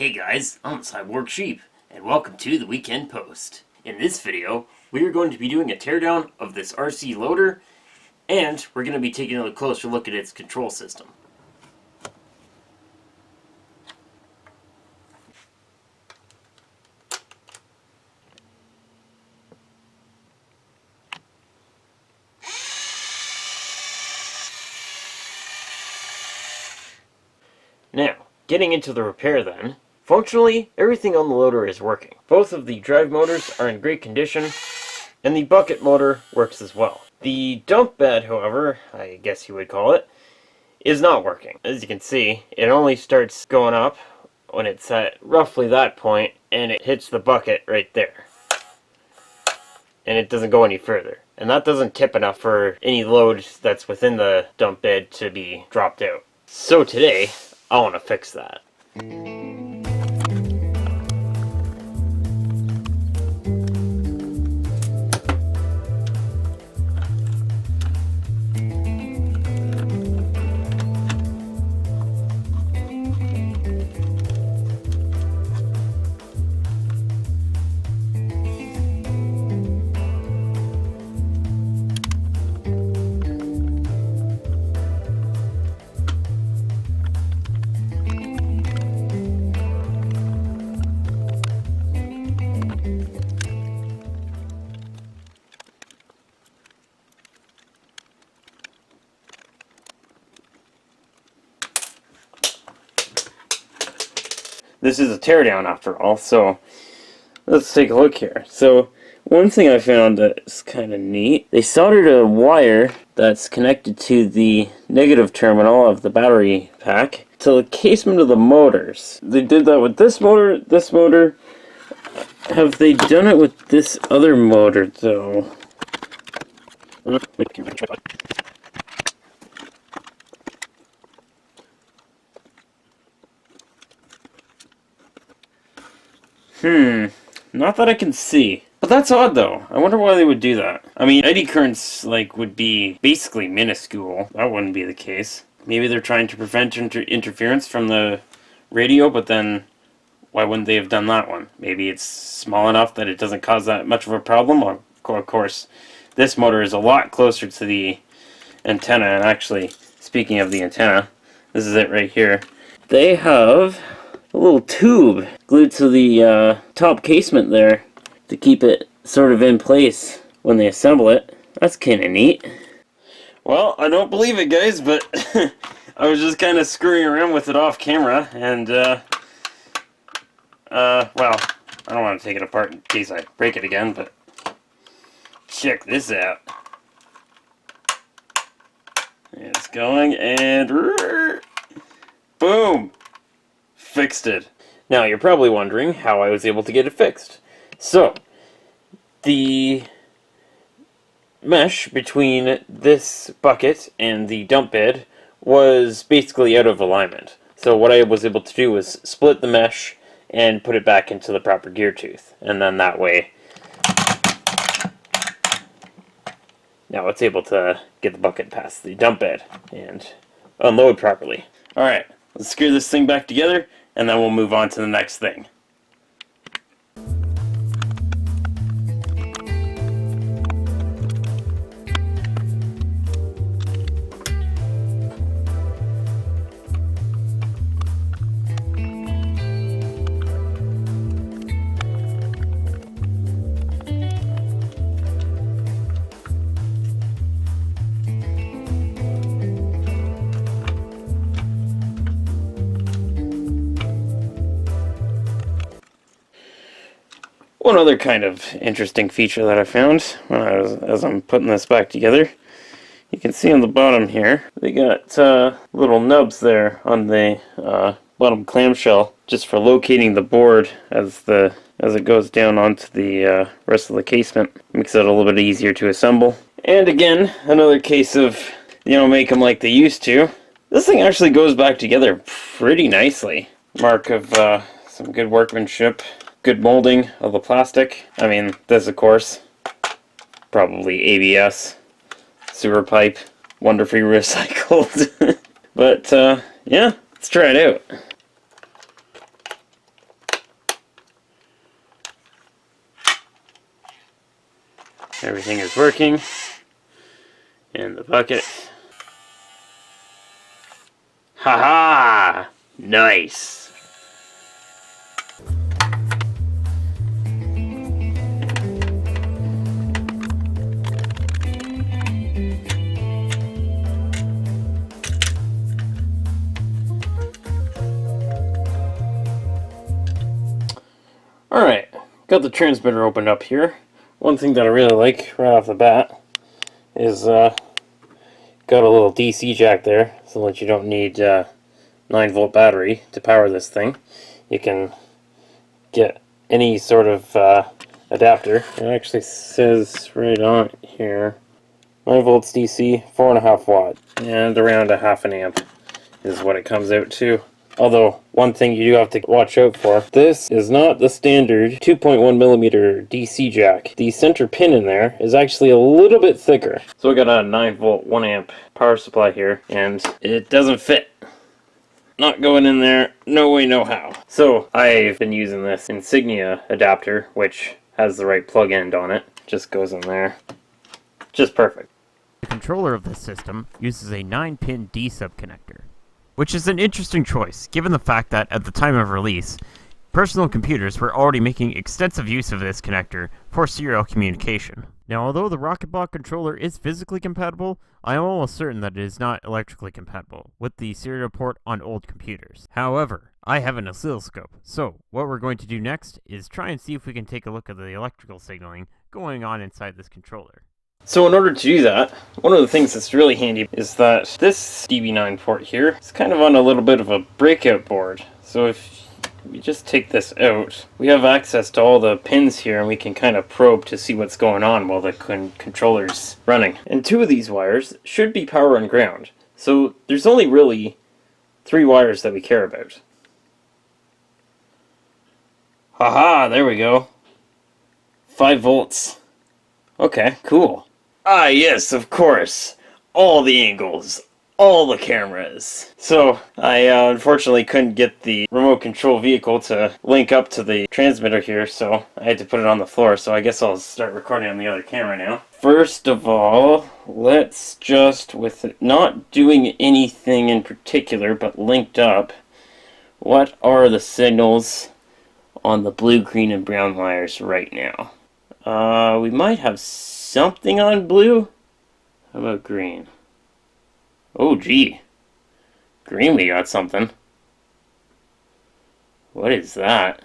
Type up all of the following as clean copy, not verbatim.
Hey guys, I'm Cyborg Sheep, and welcome to the Weekend Post. In this video, we are going to be doing a teardown of this RC loader, and we're going to be taking a closer look at its control system. Now, getting into the repair then. Functionally, everything on the loader is working. Both of the drive motors are in great condition, and the bucket motor works as well. The dump bed, however, I guess you would call it, is not working. As you can see, it only starts going up when it's at roughly that point, and it hits the bucket right there. And it doesn't go any further. And that doesn't tip enough for any load that's within the dump bed to be dropped out. So today, I want to fix that. This is a teardown after all, so let's take a look here. So one thing I found that's kind of neat, they soldered a wire that's connected to the negative terminal of the battery pack to the casement of the motors. They did that with this motor, this motor. Have they done it with this other motor though? Not that I can see. But that's odd though. I wonder why they would do that. I mean, eddy currents would be basically minuscule. That wouldn't be the case. Maybe they're trying to prevent interference from the radio, but then why wouldn't they have done that one? Maybe it's small enough that it doesn't cause that much of a problem. Or, of course, this motor is a lot closer to the antenna. And actually, speaking of the antenna, this is it right here. They have a little tube glued to the top casement there to keep it sort of in place when they assemble it. That's kind of neat. Well, I don't believe it, guys, but I was just kind of screwing around with it off camera, and well, I don't want to take it apart in case I break it again, but check this out. It's going, and boom! Fixed it. Now you're probably wondering how I was able to get it fixed. So, the mesh between this bucket and the dump bed was basically out of alignment. So what I was able to do was split the mesh and put it back into the proper gear tooth. And then that way, now it's able to get the bucket past the dump bed and unload properly. Alright, let's screw this thing back together, and then we'll move on to the next thing. One other kind of interesting feature that I found when as I'm putting this back together, you can see on the bottom here, they got little nubs there on the bottom clamshell just for locating the board as it goes down onto the rest of the casement. Makes it a little bit easier to assemble. And again, another case of, make them like they used to. This thing actually goes back together pretty nicely. Mark of some good workmanship. Good molding of the plastic. I mean, this of course, probably ABS, sewer pipe, wonderfully recycled. But yeah, let's try it out. Everything is working. In the bucket. Haha! Nice! Alright, got the transmitter opened up here. One thing that I really like right off the bat is got a little DC jack there, so that you don't need 9-volt battery to power this thing. You can get any sort of adapter. It actually says right on here 9 volts DC, 4.5 watt, and around a half an amp is what it comes out to. Although, one thing you do have to watch out for, this is not the standard 2.1mm DC jack. The center pin in there is actually a little bit thicker. So we got a 9-volt 1 amp power supply here, and it doesn't fit. Not going in there, no way, no how. So, I've been using this Insignia adapter, which has the right plug end on it. Just goes in there. Just perfect. The controller of this system uses a 9-pin D-sub connector, which is an interesting choice, given the fact that, at the time of release, personal computers were already making extensive use of this connector for serial communication. Now, although the Rockenbok controller is physically compatible, I am almost certain that it is not electrically compatible with the serial port on old computers. However, I have an oscilloscope, so what we're going to do next is try and see if we can take a look at the electrical signaling going on inside this controller. So in order to do that, one of the things that's really handy is that this DB9 port here is kind of on a little bit of a breakout board. So if we just take this out, we have access to all the pins here, and we can kind of probe to see what's going on while the controller's running. And 2 of these wires should be power and ground. So there's only really 3 wires that we care about. Haha, there we go. 5 volts. Okay, cool. Ah, yes, of course. All the angles. All the cameras. So, I unfortunately couldn't get the remote control vehicle to link up to the transmitter here, so I had to put it on the floor, so I guess I'll start recording on the other camera now. First of all, let's just, with it not doing anything in particular, but linked up, what are the signals on the blue, green, and brown wires right now? We might have something on blue. How about green? Oh, gee. Green, we got something. What is that?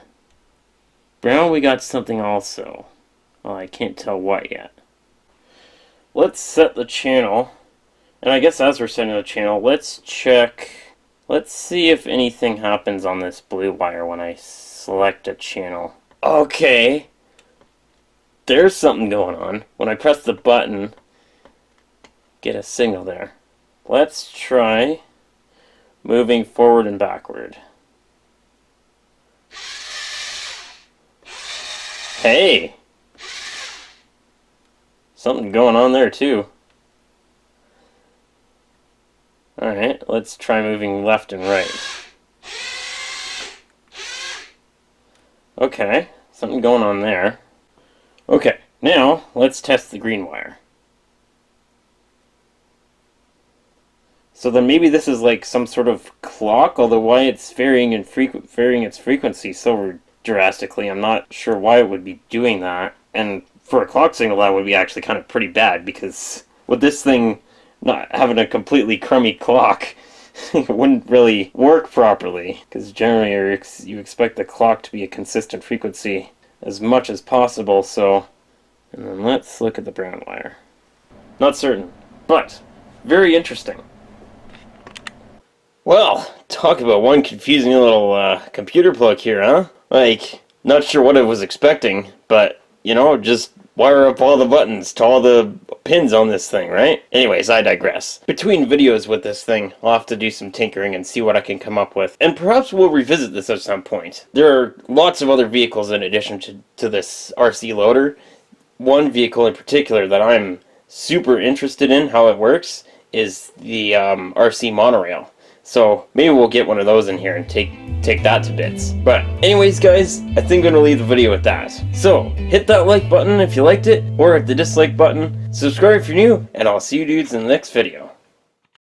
Brown, we got something also. Oh, I can't tell what yet. Let's set the channel. And I guess as we're setting the channel, let's check. Let's see if anything happens on this blue wire when I select a channel. Okay. There's something going on. When I press the button, get a signal there. Let's try moving forward and backward. Hey! Something going on there too. Alright, let's try moving left and right. Okay, something going on there. Okay, now let's test the green wire. So then maybe this is like some sort of clock, although why it's varying its frequency so drastically, I'm not sure why it would be doing that. And for a clock signal, that would be actually kind of pretty bad, because with this thing not having a completely crummy clock, it wouldn't really work properly, because generally you expect the clock to be a consistent frequency as much as possible. So, and then let's look at the brown wire. Not certain, but very interesting. Well, talk about one confusing little computer plug here, huh? Like, not sure what I was expecting, but, you know, just wire up all the buttons to all the pins on this thing, right? Anyways, I digress. Between videos with this thing, I'll have to do some tinkering and see what I can come up with. And perhaps we'll revisit this at some point. There are lots of other vehicles in addition to this RC loader. One vehicle in particular that I'm super interested in how it works is the RC monorail. So maybe we'll get one of those in here and take that to bits. But anyways, guys, I think I'm gonna leave the video with that. So hit that like button if you liked it, or hit the dislike button. Subscribe if you're new, and I'll see you dudes in the next video.